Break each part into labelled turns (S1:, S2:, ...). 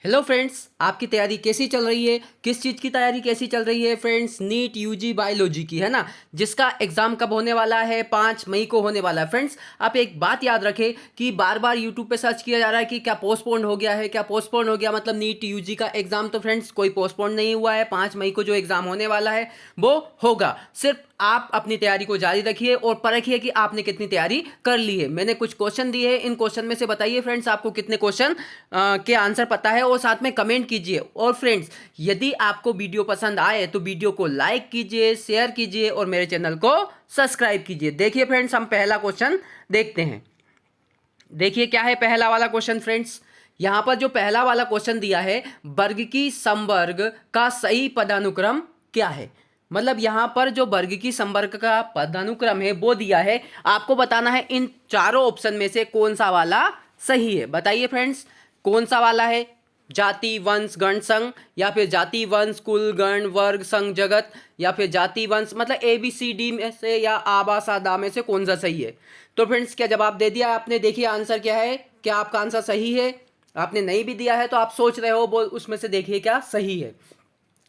S1: Hello friends, आपकी तैयारी कैसी चल रही है? किस चीज़ की तैयारी कैसी चल रही है फ्रेंड्स? नीट यूजी बायोलॉजी की, है ना, जिसका एग्ज़ाम कब होने वाला है? 5 मई को होने वाला है। फ्रेंड्स, आप एक बात याद रखें कि बार बार यूट्यूब पे सर्च किया जा रहा है कि क्या पोस्टपोन हो गया है, क्या पोस्टपोन हो गया, मतलब नीट यूजी का एग्ज़ाम। तो फ्रेंड्स, कोई पोस्टपोन नहीं हुआ है। 5 मई को जो एग्ज़ाम होने वाला है वो होगा। सिर्फ आप अपनी तैयारी को जारी रखिए और परखिए कि आपने कितनी तैयारी कर ली है। मैंने कुछ क्वेश्चन दिए हैं, इन क्वेश्चन में से बताइए फ्रेंड्स आपको कितने क्वेश्चन के आंसर पता है, और साथ में कमेंट कीजिए। और फ्रेंड्स, यदि आपको वीडियो पसंद आए तो वीडियो को लाइक कीजिए, शेयर कीजिए और मेरे चैनल को सब्सक्राइब कीजिए। देखिए फ्रेंड्स, हम पहला क्वेश्चन देखते हैं। देखिए क्या है पहला वाला क्वेश्चन फ्रेंड्स। यहां पर जो पहला वाला क्वेश्चन दिया है, वर्ग की समवर्ग का सही पदानुक्रम क्या है। मतलब यहां पर जो वर्ग की समवर्ग का पदानुक्रम है वो दिया है, आपको बताना है इन चारों ऑप्शन में से कौन सा वाला सही है। बताइए फ्रेंड्स, कौन सा वाला है? जाति वंश गण संघ, या फिर जाति वंश कुल गण वर्ग संघ जगत, या फिर जाति वंश, मतलब ABCD में से या आबा सादा में से कौन सा सही है? तो फ्रेंड्स, क्या जवाब दे दिया आपने? देखिए आंसर क्या है, क्या आपका आंसर सही है? आपने नहीं भी दिया है तो आप सोच रहे हो, वो उसमें से देखिए क्या सही है।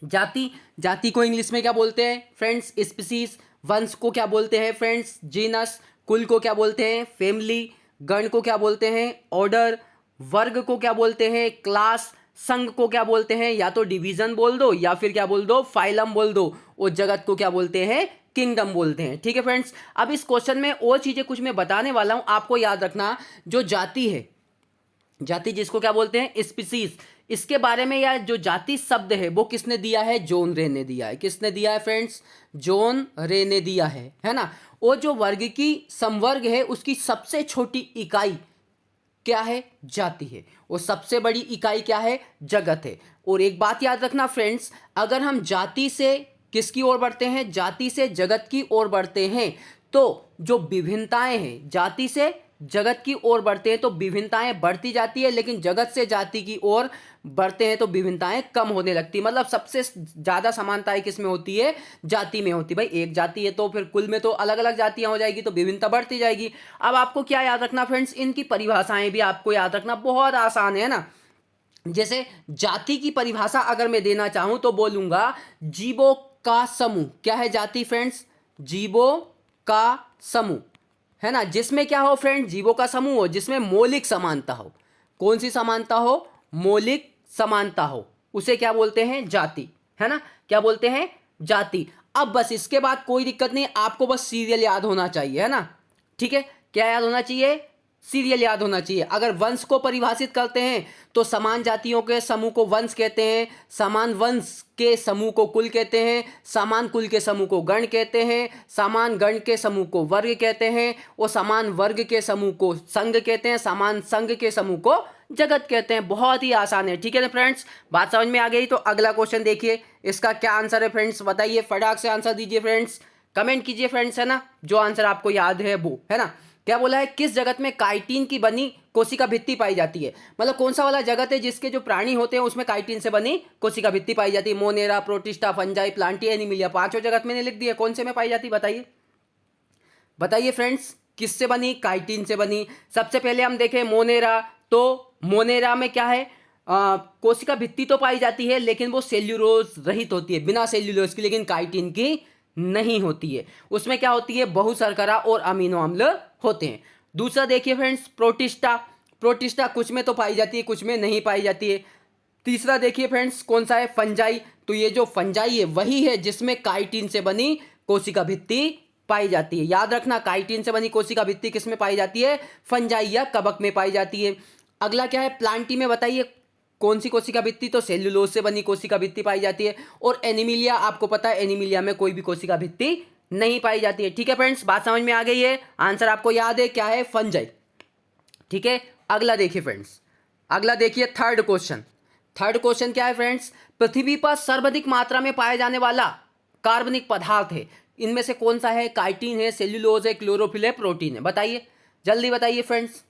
S1: जाति, जाति को इंग्लिश में क्या बोलते हैं फ्रेंड्स? स्पीसीज। वंश को क्या बोलते हैं फ्रेंड्स? जीनस। कुल को क्या बोलते हैं? फैमिली। गण को क्या बोलते हैं? ऑर्डर। वर्ग को क्या बोलते हैं? क्लास। संघ को क्या बोलते हैं? या तो डिवीजन बोल दो या फिर क्या बोल दो, फाइलम बोल दो। और जगत को क्या बोलते हैं? किंगडम बोलते हैं। ठीक है फ्रेंड्स, अब इस क्वेश्चन में और चीजें कुछ मैं बताने वाला हूं, आपको याद रखना। जो जाति है, जाति जिसको क्या बोलते हैं? स्पीसीज, इसके बारे में या जो जाति शब्द है वो किसने दिया है? जॉन रे ने दिया है। किसने दिया है फ्रेंड्स? जॉन रे ने दिया है ना। और जो वर्ग की समवर्ग है उसकी सबसे छोटी इकाई क्या है? जाति है। और सबसे बड़ी इकाई क्या है? जगत है। और एक बात याद रखना फ्रेंड्स, अगर हम जाति से किसकी ओर बढ़ते हैं? जाति से जगत की ओर बढ़ते हैं, तो जो विभिन्नताएं हैं, जाति से जगत की ओर बढ़ते हैं तो विभिन्नताएं बढ़ती जाती है, लेकिन जगत से जाति की ओर बढ़ते हैं तो विभिन्नताएं कम होने लगती है। मतलब सबसे ज्यादा समानताएं किस में होती है? जाति में होती है। भाई एक जाति है तो फिर कुल में तो अलग अलग जातियां हो जाएगी, तो विभिन्नता बढ़ती जाएगी। अब आपको क्या याद रखना फ्रेंड्स, इनकी परिभाषाएं भी आपको याद रखना, बहुत आसान है ना। जैसे जाति की परिभाषा अगर मैं देना चाहूं तो बोलूंगा जीवों का समूह। क्या है जाति फ्रेंड्स? जीवों का समूह, है ना, जिसमें क्या हो फ्रेंड? जीवों का समूह हो जिसमें मौलिक समानता हो। कौन सी समानता हो? मौलिक समानता हो, उसे क्या बोलते हैं? जाति, है ना। क्या बोलते हैं? जाति। अब बस इसके बाद कोई दिक्कत नहीं, आपको बस सीरियल याद होना चाहिए, है ना। ठीक है, क्या याद होना चाहिए? सीरियल याद होना चाहिए। अगर वंश को परिभाषित करते हैं तो समान जातियों के समूह को वंश कहते हैं, समान वंश के समूह को कुल कहते हैं, समान कुल के समूह को गण कहते हैं, समान गण के समूह को वर्ग कहते हैं, और समान वर्ग के समूह को संघ कहते हैं, समान संघ के समूह को जगत कहते हैं। बहुत ही आसान है। ठीक है ना फ्रेंड्स, बात समझ में आ गई? तो अगला क्वेश्चन देखिए, इसका क्या आंसर है फ्रेंड्स? बताइए, फटाक से आंसर दीजिए फ्रेंड्स, कमेंट कीजिए फ्रेंड्स, है ना, जो आंसर आपको याद है वो, है ना। क्या बोला है? किस जगत में काइटिन की बनी कोशिका भित्ति पाई जाती है? मतलब कौन सा वाला जगत है जिसके जो प्राणी होते हैं उसमें काइटिन से बनी कोशिका भित्ति पाई जाती है? Monera, protista, fungi, Plantae, Animalia. पांचों जगत मैंने लिख दिया, कौन से में पाई जाती है? बताइए, बताइए फ्रेंड्स, किससे बनी? काइटिन से बनी। सबसे पहले हम देखें मोनेरा, तो मोनेरा में क्या है? कोशिका भित्ति तो पाई जाती है लेकिन वो सेल्यूलोज रहित होती है, बिना सेल्यूलोज की, लेकिन काइटिन की नहीं होती है। उसमें क्या होती है? बहुशर्करा और अमीनो अम्ल होते हैं। दूसरा देखिए फ्रेंड्स, प्रोटिस्टा, प्रोटिस्टा कुछ में तो पाई जाती है, कुछ में नहीं पाई जाती है। तीसरा देखिए फ्रेंड्स, कौन सा है? फंजाई। तो ये जो फंजाई है वही है जिसमें काइटिन से बनी कोशिका भित्ति पाई जाती है। याद रखना, काइटिन से बनी कोशिका भित्ति किस में पाई जाती है? फंजाई या कवक में पाई जाती है। अगला क्या है? प्लांटी में। बताइए कौन सी कोशिका भित्ति? तो सेल्यूलोज से बनी कोशिका भित्ति पाई जाती है। और एनीमिलिया, आपको पता है एनीमिलिया में कोई भी कोशिका भित्ति नहीं पाई जाती है। ठीक है फ्रेंड्स, बात समझ में आ गई है? आंसर आपको याद है क्या है? फंजाई। ठीक है, अगला देखिए फ्रेंड्स, अगला देखिए थर्ड क्वेश्चन। थर्ड क्वेश्चन क्या है फ्रेंड्स? पृथ्वी पर सर्वाधिक मात्रा में पाया जाने वाला कार्बनिक पदार्थ है, इनमें से कौन सा है? काइटिन है, सेल्यूलोज है, क्लोरोफिल है, प्रोटीन है। बताइए, जल्दी बताइए फ्रेंड्स,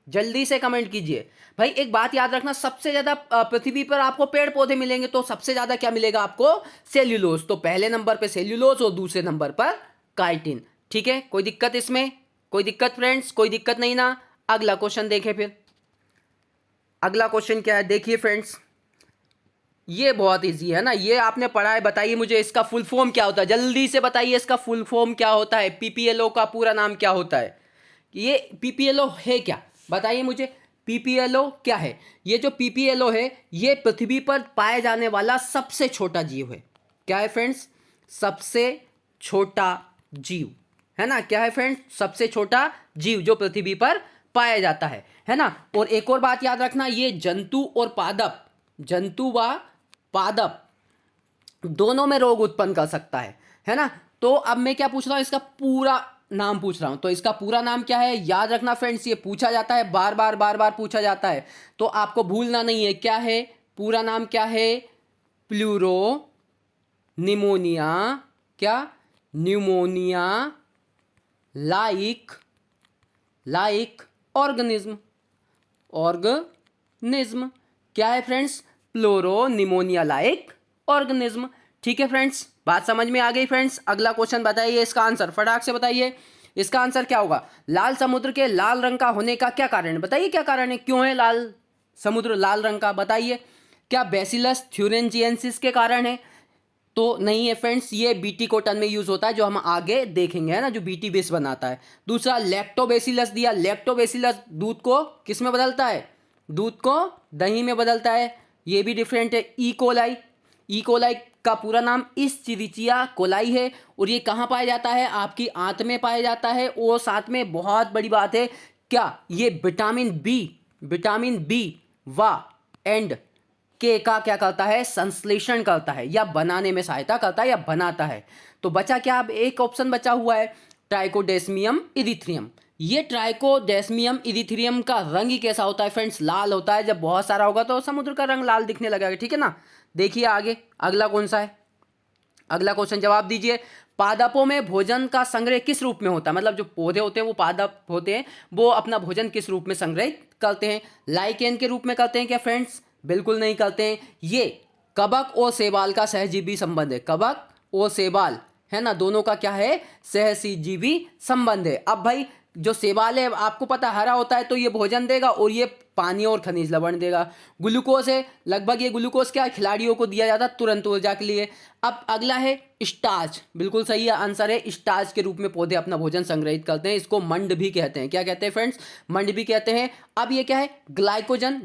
S1: जल्दी से कमेंट कीजिए। भाई एक बात याद रखना, सबसे ज्यादा पृथ्वी पर आपको पेड़ पौधे मिलेंगे तो सबसे ज्यादा क्या मिलेगा आपको? सेल्यूलोज। तो पहले नंबर पे सेल्यूलोज और दूसरे नंबर पर काइटिन। ठीक है, कोई दिक्कत इसमें? कोई दिक्कत फ्रेंड्स? कोई दिक्कत नहीं ना। अगला क्वेश्चन देखें फिर। अगला क्वेश्चन क्या है, देखिए फ्रेंड्स, ये बहुत इजी है ना, ये आपने पढ़ा है। बताइए मुझे इसका फुल फॉर्म क्या होता है, जल्दी से बताइए इसका फुल फॉर्म क्या होता है, पीपीएलओ का पूरा नाम क्या होता है। ये पीपीएलओ है क्या, बताइए मुझे, पीपीएलओ क्या है। ये जो पीपीएलओ है ये पृथ्वी पर पाए जाने वाला सबसे छोटा जीव है। क्या है फ्रेंड्स, सबसे छोटा जीव है ना। क्या है फ्रेंड्स, सबसे छोटा जीव जो पृथ्वी पर पाया जाता है ना। और एक और बात याद रखना, ये जंतु और पादप, जंतु व पादप दोनों में रोग उत्पन्न कर सकता है ना। तो अब मैं क्या पूछ रहा हूँ, इसका पूरा नाम पूछ रहा हूँ। तो इसका पूरा नाम क्या है, याद रखना फ्रेंड्स, ये पूछा जाता है, बार बार पूछा जाता है, तो आपको भूलना नहीं है। क्या है पूरा नाम, क्या है, प्लूरो निमोनिया, क्या, न्यूमोनिया लाइक ऑर्गेनिज्म, ऑर्गेनिज्म। क्या है friends, pleuro pneumonia like organism. ठीक है फ्रेंड्स, बात समझ में आ गई फ्रेंड्स। अगला क्वेश्चन बताइए, इसका आंसर फटाक से बताइए, इसका आंसर क्या होगा। लाल समुद्र के लाल रंग का होने का क्या कारण है, बताइए क्या कारण है, क्यों है लाल समुद्र लाल रंग का, बताइए। क्या बेसिलस थ्यूरेंजिएंसिस के कारण है, तो नहीं है फ्रेंड्स, ये बीटी कॉटन में यूज होता है, जो हम आगे देखेंगे है ना, जो बीटी बेस बनाता है। दूसरा लैक्टोबेसिलस दिया, लैक्टोबेसिलस दूध को किस में बदलता है, दूध को दही में बदलता है, ये भी डिफरेंट है। ई कोलाई का पूरा नाम इस्चरिचिया कोलाई है, और ये कहाँ पाया जाता है, आपकी आंत में पाया जाता है। और साथ में बहुत बड़ी बात है, क्या ये विटामिन बी व एंड के का क्या करता है, संश्लेषण करता है, या बनाने में सहायता करता है, या बनाता है। तो बचा क्या, अब एक ऑप्शन बचा हुआ है, ट्राइकोडेस्मियम इरिथ्रियम। ये ट्राइकोडेस्मियम इरिथ्रियम का रंग ही कैसा होता है फ्रेंड्स, लाल होता है। जब बहुत सारा होगा तो समुद्र का रंग लाल दिखने लगेगा, ठीक है ना। देखिए आगे अगला कौन सा है, अगला क्वेश्चन जवाब दीजिए। पादपों में भोजन का संग्रह किस रूप में होता है, मतलब जो पौधे होते हैं वो पादप होते हैं, वो अपना भोजन किस रूप में संग्रहित करते हैं, लाइकेन के रूप में करते हैं क्या फ्रेंड्स, बिल्कुल नहीं करते हैं। ये कवक और शैवाल का सहजीवी संबंध है, कवक और शैवाल है ना, दोनों का क्या है, सहजीवी संबंध है। अब भाई जो शैवाल है आपको पता हरा होता है, तो ये भोजन देगा और ये पानी और खनिज लवण देगा। ग्लूकोज है, लगभग ये ग्लूकोज क्या है, खिलाड़ियों को दिया जाता है तुरंत ऊर्जा के लिए। अब अगला है स्टार्च, बिल्कुल सही है आंसर है, स्टार्च के रूप में पौधे अपना भोजन संग्रहित करते हैं, इसको मंड भी कहते हैं। क्या कहते हैं फ्रेंड्स, मंड भी कहते हैं। अब ये क्या है, ग्लाइकोजन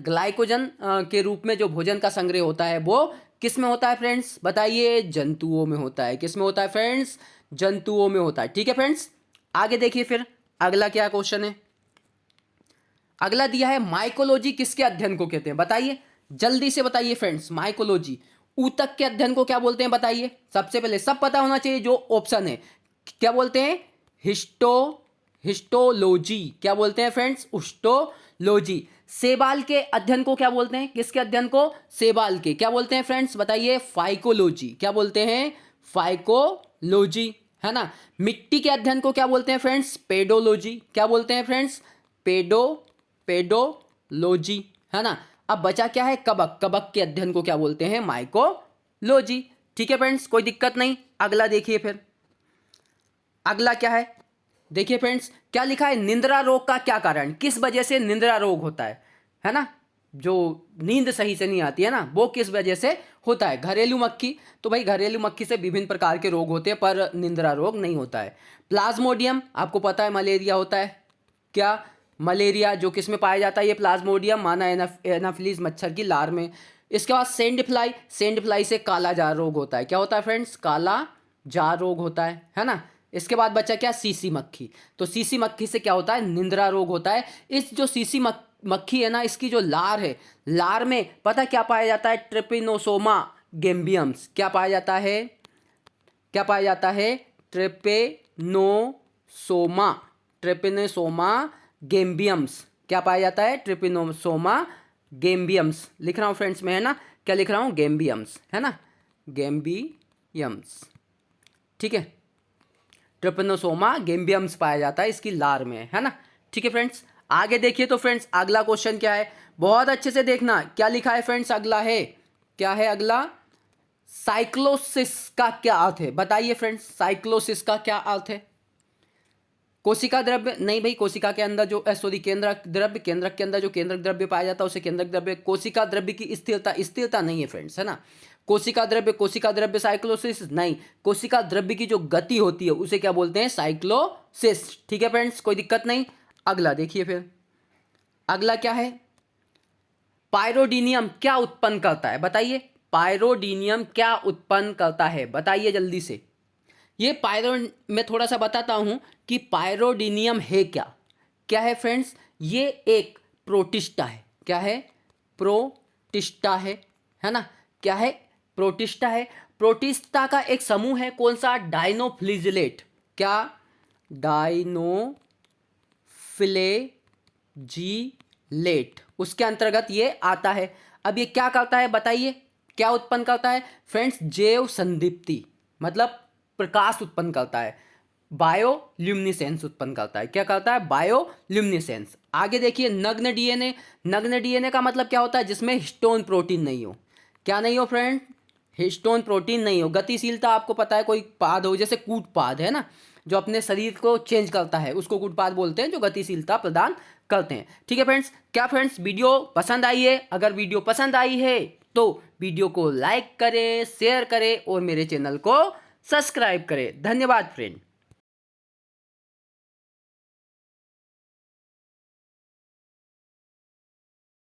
S1: के रूप में जो भोजन का संग्रह होता है वो किस में होता है फ्रेंड्स, बताइए, जंतुओं में होता है। किस में होता है फ्रेंड्स, जंतुओं में होता है। ठीक है फ्रेंड्स, आगे देखिए फिर अगला क्या क्वेश्चन है। अगला दिया है, माइकोलॉजी किसके अध्ययन को कहते हैं, बताइए, जल्दी से बताइए फ्रेंड्स। माइकोलॉजी ऊतक के अध्ययन को क्या बोलते हैं, बताइए। सबसे पहले सब पता होना चाहिए जो ऑप्शन है, क्या बोलते हैं, हिस्टोलॉजी। क्या बोलते हैं फ्रेंड्स, हिस्टोलॉजी। शैवाल के अध्ययन को क्या बोलते हैं, किसके अध्ययन को, शैवाल के, क्या बोलते हैं फ्रेंड्स, बताइए, फाइकोलॉजी। क्या बोलते हैं, फाइकोलॉजी, है ना। मिट्टी के अध्ययन को क्या बोलते हैं फ्रेंड्स, पेडोलॉजी। क्या बोलते हैं फ्रेंड्स, पेडोलॉजी, है ना। अब बचा क्या है, कवक के अध्ययन को क्या बोलते हैं, माइकोलॉजी। ठीक है फ्रेंड्स, कोई दिक्कत नहीं। अगला देखिए फिर, अगला क्या है, देखिए फ्रेंड्स क्या लिखा है, निंद्रा रोग का क्या कारण, किस वजह से निंद्रा रोग होता है ना, जो नींद सही से नहीं आती है ना, वो किस वजह से होता है। घरेलू मक्खी, तो भाई घरेलू मक्खी से विभिन्न प्रकार के रोग होते हैं, पर निंद्रा रोग नहीं होता है। प्लाज्मोडियम, आपको पता है मलेरिया होता है, क्या, मलेरिया जो किस में पाया जाता है, ये प्लाज्मोडियम माना एनाफिलीज मच्छर की लार में। इसके बाद सेंड फ्लाई से काला जार रोग होता है। क्या होता है फ्रेंड्स, काला जार रोग होता है ना। इसके बाद बचा क्या, सीसी मक्खी। तो सीसी मक्खी से क्या होता है, निंद्रा रोग होता है। इस जो सीसी मक्खी है ना, इसकी जो लार है, लार में पता क्या पाया जाता है, ट्रिपिनोसोमा गेम्बियम्स। क्या पाया जाता है, क्या पाया जाता है, ट्रिपिनोसोमा गेम्बियम्स। क्या पाया जाता है, ट्रिपिनोसोमा गेम्बियम्स। लिख रहा हूँ फ्रेंड्स में, है ना, क्या लिख रहा हूँ, गेम्बियम्स, है ना, गेम्बियम्स। ठीक है, ट्रिपिनोसोमा गेम्बियम्स पाया जाता है इसकी लार में, है ना। ठीक है फ्रेंड्स, आगे देखिए। तो फ्रेंड्स अगला क्वेश्चन क्या है, बहुत अच्छे से देखना क्या लिखा है फ्रेंड्स। अगला है, क्या है अगला, साइक्लोसिस का क्या अर्थ है, बताइए फ्रेंड्स, साइक्लोसिस का क्या अर्थ है। कोशिका द्रव्य नहीं भाई, कोशिका के अंदर जो सॉरी केंद्रक द्रव्य, केंद्रक के अंदर जो केंद्रक द्रव्य पाया जाता है उसे केंद्रक द्रव्य। कोशिका द्रव्य की स्थिरता, स्थिरता नहीं है फ्रेंड्स, है ना। कोशिका द्रव्य साइक्लोसिस नहीं, कोशिका द्रव्य की जो गति होती है उसे क्या बोलते हैं, साइक्लोसिस। ठीक है फ्रेंड्स, कोई दिक्कत नहीं। अगला देखिए, फिर अगला क्या है, पायरोडीनियम क्या उत्पन्न करता है, बताइए। पायरोडीनियम क्या उत्पन्न करता है, बताइए जल्दी से। ये पायरो मैं थोड़ा सा बताता हूं कि पायरोडीनियम है क्या। क्या है फ्रेंड्स, ये एक प्रोटिस्टा है। क्या है, प्रोटिस्टा है ना। क्या है, प्रोटिस्टा है। प्रोटिस्टा का एक समूह है, कौन सा, डायनोफ्लिजिलेट। क्या, डायनोफ्लेजिलेट, उसके अंतर्गत ये आता है। अब ये क्या करता है बताइए, क्या उत्पन्न करता है फ्रेंड्स, जैव संदीप्ति, मतलब प्रकाश उत्पन्न करता है, बायोल्यूमिनेसेंस उत्पन्न करता है। क्या करता है, बायोल्यूमिनेसेंस। आगे देखिए, नग्न डीएनए। नग्न डीएनए का मतलब क्या होता है, जिसमें हिस्टोन प्रोटीन नहीं हो। क्या नहीं हो फ्रेंड, हिस्टोन प्रोटीन नहीं हो। गतिशीलता आपको पता है, कोई पाद हो, जैसे कूटपाद है ना, जो अपने शरीर को चेंज करता है उसको कूटपाद बोलते हैं, जो गतिशीलता प्रदान करते हैं। ठीक है फ्रेंड्स, क्या फ्रेंड्स वीडियो पसंद आई है? अगर वीडियो पसंद आई है तो वीडियो को लाइक करें, शेयर करें और मेरे चैनल को सब्सक्राइब करें। धन्यवाद फ्रेंड।